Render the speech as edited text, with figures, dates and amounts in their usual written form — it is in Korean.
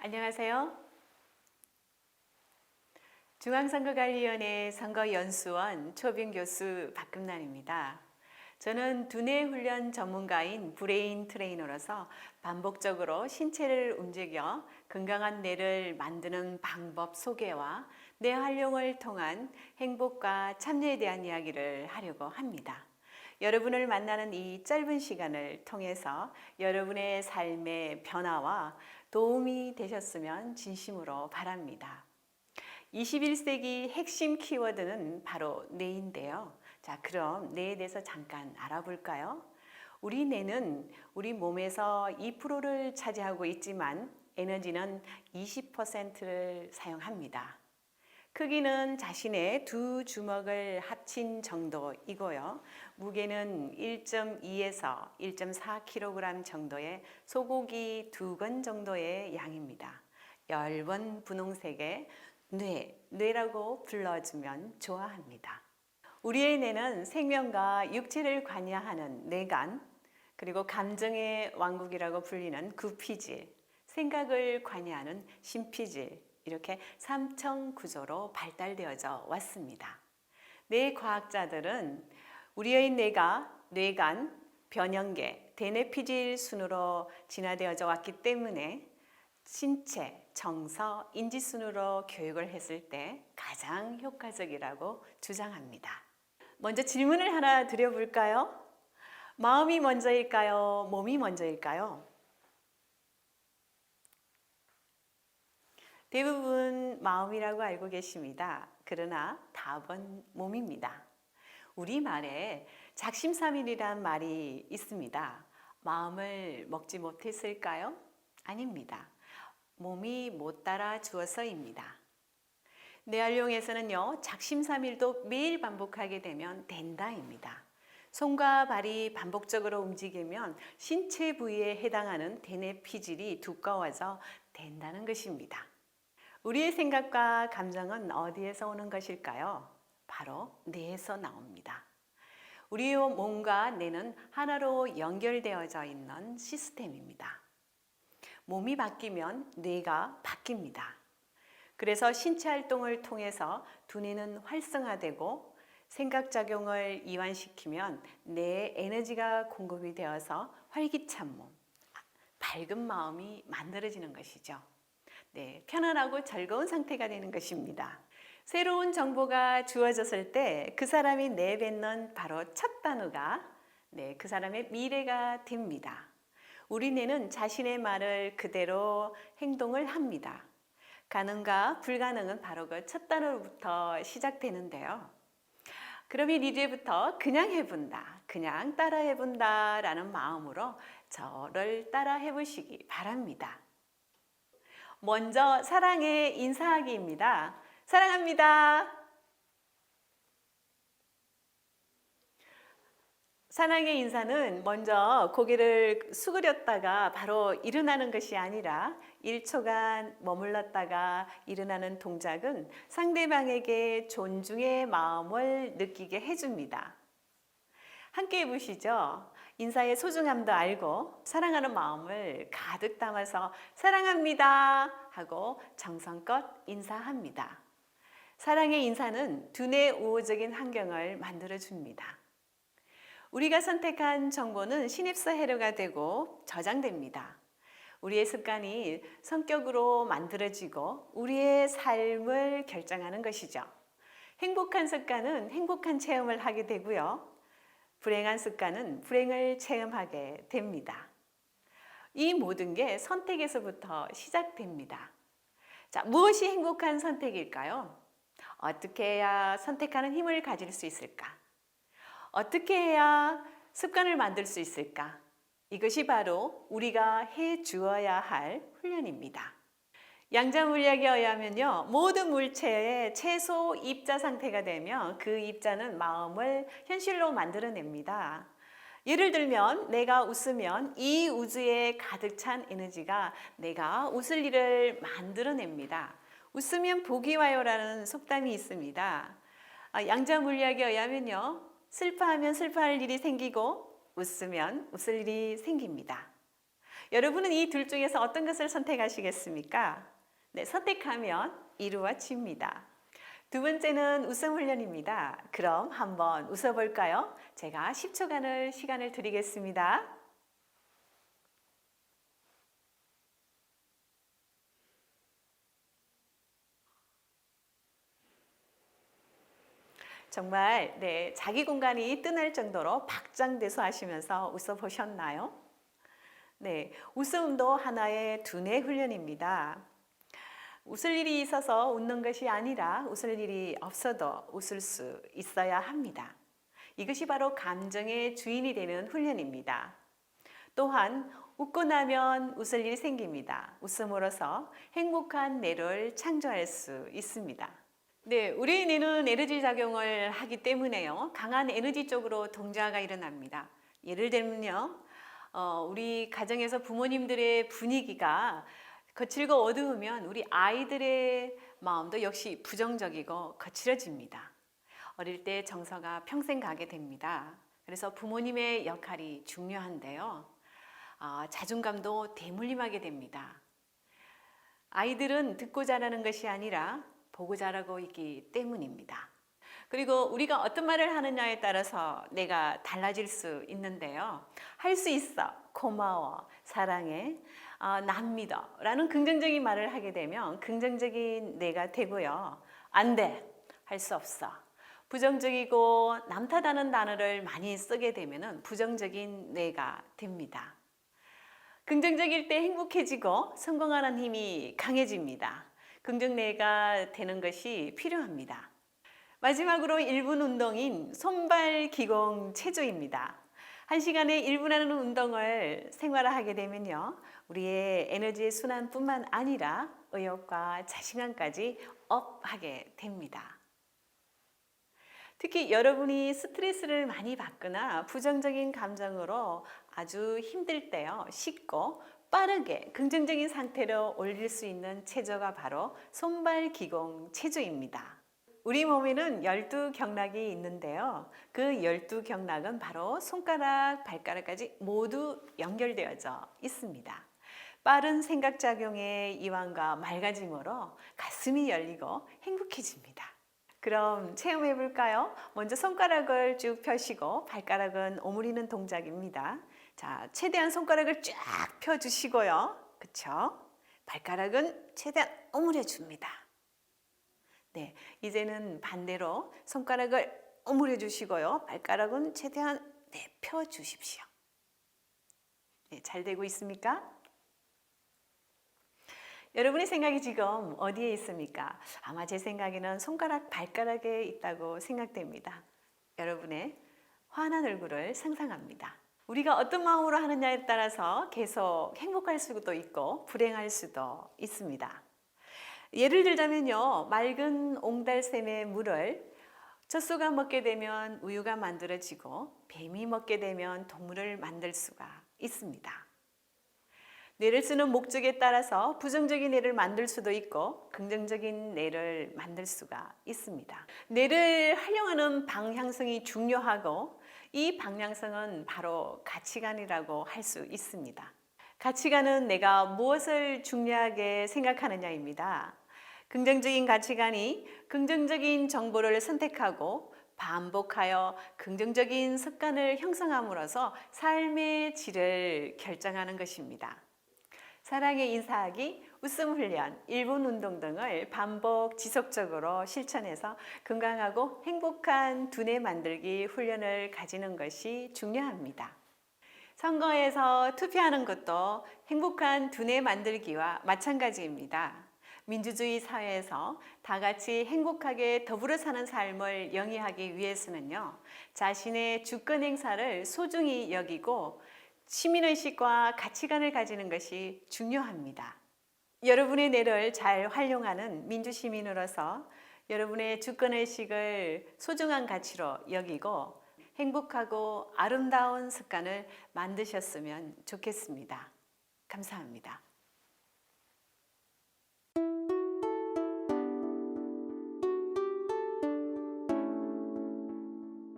안녕하세요. 중앙선거관리위원회 선거연수원 초빙 교수 박금란입니다. 저는 두뇌 훈련 전문가인 브레인 트레이너로서 반복적으로 신체를 움직여 건강한 뇌를 만드는 방법 소개와 뇌 활용을 통한 행복과 참여에 대한 이야기를 하려고 합니다. 여러분을 만나는 이 짧은 시간을 통해서 여러분의 삶의 변화와 도움이 되셨으면 진심으로 바랍니다. 21세기 핵심 키워드는 바로 뇌인데요. 자, 그럼 뇌에 대해서 잠깐 알아볼까요? 우리 뇌는 우리 몸에서 2%를 차지하고 있지만 에너지는 20%를 사용합니다. 크기는 자신의 두 주먹을 합친 정도이고요. 무게는 1.2에서 1.4kg 정도의 소고기 2건 정도의 양입니다. 얇은 분홍색의 뇌라고 불러주면 좋아합니다. 우리의 뇌는 생명과 육체를 관여하는 뇌간, 그리고 감정의 왕국이라고 불리는 구피질, 생각을 관여하는 심피질, 이렇게 3층 구조로 발달되어져 왔습니다. 뇌 과학자들은 우리의 뇌가 뇌간, 변형계, 대뇌피질 순으로 진화되어져 왔기 때문에 신체, 정서, 인지 순으로 교육을 했을 때 가장 효과적이라고 주장합니다. 먼저 질문을 하나 드려볼까요? 마음이 먼저일까요? 몸이 먼저일까요? 대부분 마음이라고 알고 계십니다. 그러나 답은 몸입니다. 우리말에 작심삼일이란 말이 있습니다. 마음을 먹지 못했을까요? 아닙니다. 몸이 못 따라 주어서입니다. 뇌활용에서는요, 작심삼일도 매일 반복하게 되면 된다입니다. 손과 발이 반복적으로 움직이면 신체 부위에 해당하는 대뇌피질이 두꺼워져 된다는 것입니다. 우리의 생각과 감정은 어디에서 오는 것일까요? 바로 뇌에서 나옵니다. 우리의 몸과 뇌는 하나로 연결되어져 있는 시스템입니다. 몸이 바뀌면 뇌가 바뀝니다. 그래서 신체 활동을 통해서 두뇌는 활성화되고 생각작용을 이완시키면 뇌에 에너지가 공급이 되어서 활기찬 몸, 밝은 마음이 만들어지는 것이죠. 네, 편안하고 즐거운 상태가 되는 것입니다. 새로운 정보가 주어졌을 때 그 사람이 내뱉는 바로 첫 단어가 그 사람의 미래가 됩니다. 우리 뇌는 자신의 말을 그대로 행동을 합니다. 가능과 불가능은 바로 그 첫 단어로부터 시작되는데요. 그러면 이제부터 그냥 해본다, 그냥 따라 해본다 라는 마음으로 저를 따라 해보시기 바랍니다. 먼저 사랑의 인사하기입니다. 사랑합니다. 사랑의 인사는 먼저 고개를 수그렸다가 바로 일어나는 것이 아니라 1초간 머물렀다가 일어나는 동작은 상대방에게 존중의 마음을 느끼게 해줍니다. 함께 해보시죠. 인사의 소중함도 알고 사랑하는 마음을 가득 담아서 사랑합니다 하고 정성껏 인사합니다. 사랑의 인사는 두뇌 우호적인 환경을 만들어줍니다. 우리가 선택한 정보는 신입사 해로가 되고 저장됩니다. 우리의 습관이 성격으로 만들어지고 우리의 삶을 결정하는 것이죠. 행복한 습관은 행복한 체험을 하게 되고요. 불행한 습관은 불행을 체험하게 됩니다. 이 모든 게 선택에서부터 시작됩니다. 자, 무엇이 행복한 선택일까요? 어떻게 해야 선택하는 힘을 가질 수 있을까? 어떻게 해야 습관을 만들 수 있을까? 이것이 바로 우리가 해 주어야 할 훈련입니다. 양자물리학에 의하면요, 모든 물체의 최소 입자 상태가 되면 그 입자는 마음을 현실로 만들어냅니다. 예를 들면 내가 웃으면 이 우주에 가득 찬 에너지가 내가 웃을 일을 만들어냅니다. 웃으면 복이 와요라는 속담이 있습니다. 양자물리학에 의하면요, 슬퍼하면 슬퍼할 일이 생기고 웃으면 웃을 일이 생깁니다. 여러분은 이 둘 중에서 어떤 것을 선택하시겠습니까? 네, 선택하면 이루어집니다. 두 번째는 웃음 훈련입니다. 그럼 한번 웃어볼까요? 제가 10초간을 시간을 드리겠습니다. 정말 네, 자기 공간이 뜨날 정도로 박장대소 하시면서 웃어보셨나요? 네, 웃음도 하나의 두뇌 훈련입니다. 웃을 일이 있어서 웃는 것이 아니라 웃을 일이 없어도 웃을 수 있어야 합니다. 이것이 바로 감정의 주인이 되는 훈련입니다. 또한 웃고 나면 웃을 일이 생깁니다. 웃음으로써 행복한 뇌를 창조할 수 있습니다. 네, 우리 뇌는 에너지 작용을 하기 때문에요. 강한 에너지 쪽으로 동자가 일어납니다. 예를 들면요. 우리 가정에서 부모님들의 분위기가 거칠고 어두우면 우리 아이들의 마음도 역시 부정적이고 거칠어집니다. 어릴 때 정서가 평생 가게 됩니다. 그래서 부모님의 역할이 중요한데요. 자존감도 대물림하게 됩니다. 아이들은 듣고 자라는 것이 아니라 보고 자라고 있기 때문입니다. 그리고 우리가 어떤 말을 하느냐에 따라서 내가 달라질 수 있는데요. 할 수 있어, 고마워, 사랑해, 난 믿어 라는 긍정적인 말을 하게 되면 긍정적인 내가 되고요. 안 돼, 할 수 없어. 부정적이고 남 탓하는 단어를 많이 쓰게 되면 부정적인 내가 됩니다. 긍정적일 때 행복해지고 성공하는 힘이 강해집니다. 긍정내가 되는 것이 필요합니다. 마지막으로 1분 운동인 손발 기공 체조입니다. 1시간에 1분 하는 운동을 생활화하게 되면요. 우리의 에너지의 순환뿐만 아니라 의욕과 자신감까지 업하게 됩니다. 특히 여러분이 스트레스를 많이 받거나 부정적인 감정으로 아주 힘들 때요. 쉽고 빠르게 긍정적인 상태로 올릴 수 있는 체조가 바로 손발 기공 체조입니다. 우리 몸에는 12경락이 있는데요. 그 12경락은 바로 손가락, 발가락까지 모두 연결되어져 있습니다. 빠른 생각작용의 이완과 맑아짐으로 가슴이 열리고 행복해집니다. 그럼 체험해 볼까요? 먼저 손가락을 쭉 펴시고 발가락은 오므리는 동작입니다. 자, 최대한 손가락을 쫙 펴주시고요. 그쵸? 발가락은 최대한 오므려 줍니다. 네, 이제는 반대로 손가락을 오므려 주시고요. 발가락은 최대한 펴 주십시오. 네, 잘 되고 있습니까? 여러분의 생각이 지금 어디에 있습니까? 아마 제 생각에는 손가락, 발가락에 있다고 생각됩니다. 여러분의 환한 얼굴을 상상합니다. 우리가 어떤 마음으로 하느냐에 따라서 계속 행복할 수도 있고 불행할 수도 있습니다. 예를 들자면요, 맑은 옹달샘의 물을 젖소가 먹게 되면 우유가 만들어지고 뱀이 먹게 되면 동물을 만들 수가 있습니다. 뇌를 쓰는 목적에 따라서 부정적인 뇌를 만들 수도 있고 긍정적인 뇌를 만들 수가 있습니다. 뇌를 활용하는 방향성이 중요하고 이 방향성은 바로 가치관이라고 할 수 있습니다. 가치관은 내가 무엇을 중요하게 생각하느냐입니다. 긍정적인 가치관이 긍정적인 정보를 선택하고 반복하여 긍정적인 습관을 형성함으로써 삶의 질을 결정하는 것입니다. 사랑의 인사하기, 웃음 훈련, 1분 운동 등을 반복 지속적으로 실천해서 건강하고 행복한 두뇌 만들기 훈련을 가지는 것이 중요합니다. 선거에서 투표하는 것도 행복한 두뇌 만들기와 마찬가지입니다. 민주주의 사회에서 다 같이 행복하게 더불어 사는 삶을 영위하기 위해서는요, 자신의 주권 행사를 소중히 여기고 시민의식과 가치관을 가지는 것이 중요합니다. 여러분의 뇌를 잘 활용하는 민주시민으로서 여러분의 주권의식을 소중한 가치로 여기고 행복하고 아름다운 습관을 만드셨으면 좋겠습니다. 감사합니다.